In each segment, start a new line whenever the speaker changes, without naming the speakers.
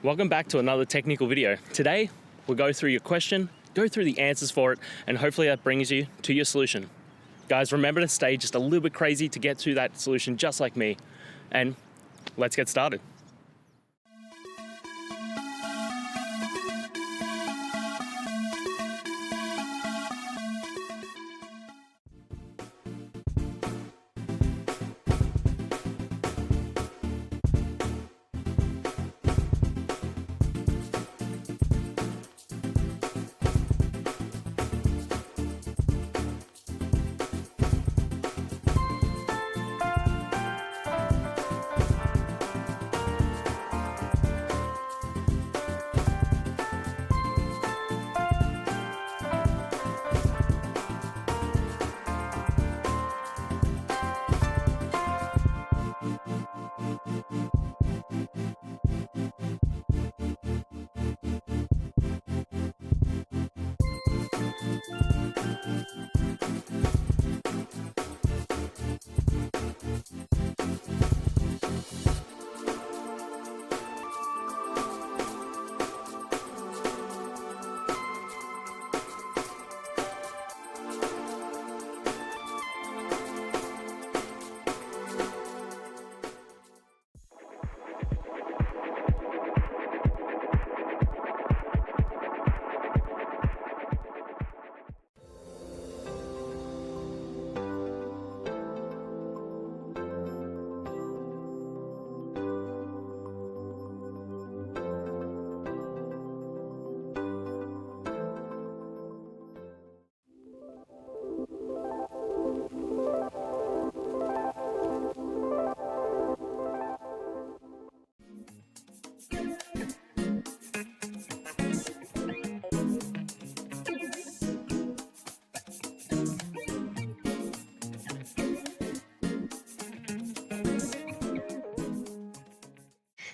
Welcome back to another technical video. Today, we'll go through your question, go through the answers for it, and hopefully that brings you to your solution. Guys, remember to stay just a little bit crazy to get to that solution just like me. And let's get started.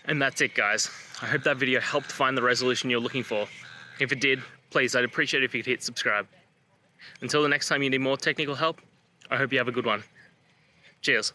And that's it, guys. I hope that video helped find the resolution you're looking for. If it did, please, I'd appreciate it if you could hit subscribe. Until the next time you need more technical help, I hope you have a good one. Cheers.